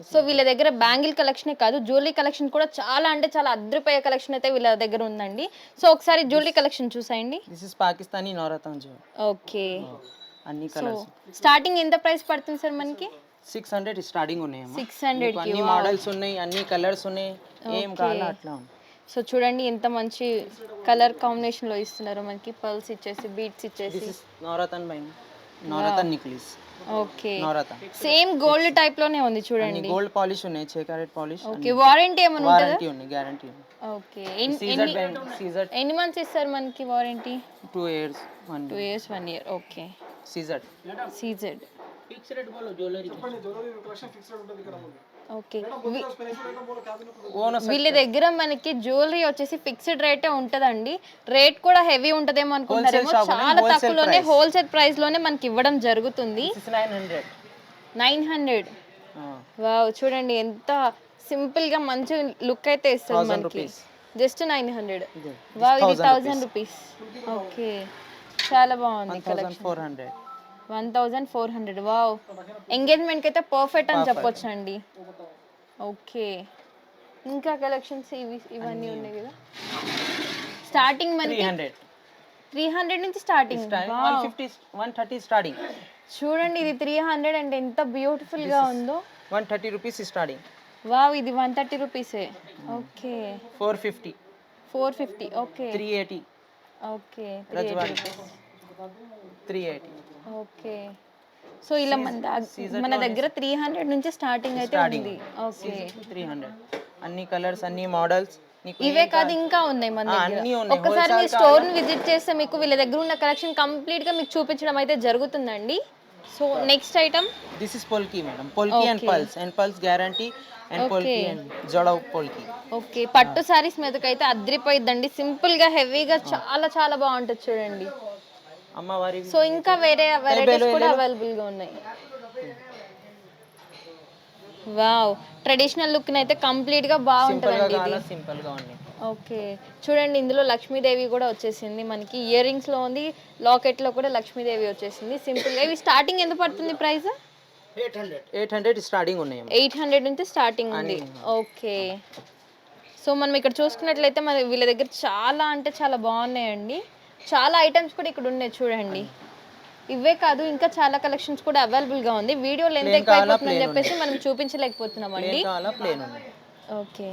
So వీళ్ళ దగ్గర bangle కలెక్షనే కాదు, జ్యువెలరీ కలెక్షన్ కూడా చాలా అంటే చాలా అద్రిపోయే కలెక్షన్ అయితే వీళ్ళ దగ్గర ఉందండి. సో ఒకసారి జ్యువెలరీ కలెక్షన్ చూసాయండి. This is Pakistani Navratna jewel. Okay, అన్ని సో కలర్స్ స్టార్టింగ్ ఎంత ప్రైస్ పడుతుంది సార్ మనకి? 600 స్టార్టింగ్ ఉన్నాయి అమ్మా. 600 కి అన్ని మోడల్స్ ఉన్నాయి, అన్ని కలర్స్ ఉన్నాయి, ఏం కావాలో అట్లా ఉంది. సో చూడండి ఎంత మంచి కలర్ కాంబినేషన్ లో ఇస్తున్నారు మనకి. పర్ల్స్ ఇచ్చేసి, బీడ్స్ ఇచ్చేసి. This is Navaratna by Navaratna necklace. Okay, Navaratna same gold type లోనే ఉంది చూడండి. గోల్డ్ పాలిష్ ఉన్నాయి, 6 క్యారెట్ పాలిష్. ఓకే, వారంటీ ఏమైనా ఉంటుందా? వారంటీ ఉంది, గ్యారంటీ ఉంది. ఓకే, సీజర్ ఎన్ని మంత్స్ ఇస్తారు మనకి warranty? 2 years 2 years 1 year. Okay, సీజర్. సీజెడ్. ఫిక్స్ రేట్ బోలో జ్యువెలరీ. ఓకే, వీళ్ళ దగ్గర మనకి జ్యువెలరీ వచ్చేసి ఫిక్స్డ్ రేటే ఉంటదండి. రేట్ కూడా హెవీ ఉంటదేమో అనుకుంటారేమో, చాలా తక్కువలోనే హోల్సేల్ ప్రైస్ లోనే మనకి ఇవ్వడం జరుగుతుంది. 900. వావ్, చూడండి ఎంత సింపుల్ గా మంచి లుక్ అయితే ఇస్తుంది మనకి. జస్ట్ 900. వావ్, ఇది 1000 రూపీస్. ఓకే, చాలా బాగుంది కలెక్షన్. 1400. వావ్, ఎంగేజ్మెంట్ కి అయితే పర్ఫెక్ట్ అని చెప్పొచ్చు అండి. ఓకే, ఇంకా కలెక్షన్స్ ఇవన్నీ ఉన్నాయి కదా. స్టార్టింగ్ మనకి 300 నుంచి స్టార్టింగ్. 150 130 స్టార్టింగ్. చూడండి ఇది 300 అంటే ఎంత బ్యూటిఫుల్ గా ఉందో. 130 రూపీస్ స్టార్టింగ్. వావ్, ఇది 130 రూపీసే. Okay, 450. 450. Okay, 380. Okay, Rajwadi 380. Okay. So ఇలా మన దగ్గర 300 నుంచి స్టార్టింగ్ అయితే ఉంది. ఓకే, 300. అన్ని కలర్స్, అన్ని మోడల్స్. ఇవే కాదు ఇంకా ఉన్నాయి మన దగ్గర. ఒక్కసారి మీ స్టోర్ ని విజిట్ చేస్తే మీకు వీళ్ళ దగ్గర ఉన్న కలెక్షన్ కంప్లీట్ గా మీకు చూపించడం అయితే జరుగుతుందండి. So next item, this is polki madam. Polki and pearls guarantee and polki and jadau polki. Okay, పట్టు సారీస్ మీదకైతే అద్రిపోయిద్దండి. సింపుల్ గా హెవీగా చాలా చాలా బాగుంటుంది చూడండి. అమ్మవారి. సో ఇంకా వేరే వెరైటీస్ కూడా అవైలబుల్ గా ఉన్నాయి. వావ్, ట్రెడిషనల్ లుక్ అయితే కంప్లీట్ గా బాగుంటుందండి ఇది. సింపుల్ గా ఉంది. ఓకే, చూడండి ఇందులో లక్ష్మీదేవి కూడా వచ్చేసింది మనకి. ఇయర్ రింగ్స్ లో ఉంది, లాకెట్ లో కూడా లక్ష్మీదేవి వచ్చేసింది సింపుల్ గా. ఇవి స్టార్టింగ్ ఎంత పడుతుంది ప్రైస్? 800 స్టార్టింగ్ ఉన్నాయి. 800 నుంచి స్టార్టింగ్ ఉంది. ఓకే, సో మనం ఇక్కడ చూసుకున్నట్లయితే మన వీళ్ళ దగ్గర చాలా అంటే చాలా బాగున్నాయండి. చాలా ఐటమ్స్ కూడా ఇక్కడ ఉన్నాయి చూడండి. ఇవే కాదు ఇంకా చాలా కలెక్షన్స్ కూడా అవైలబుల్ గా ఉంది. వీడియో లెంత్ ఎక్కువ అయిపోతుందని చెప్పేసి మనం చూపించలేకపోతున్నాం అండి. ప్లేన్ ఉంది. ఓకే.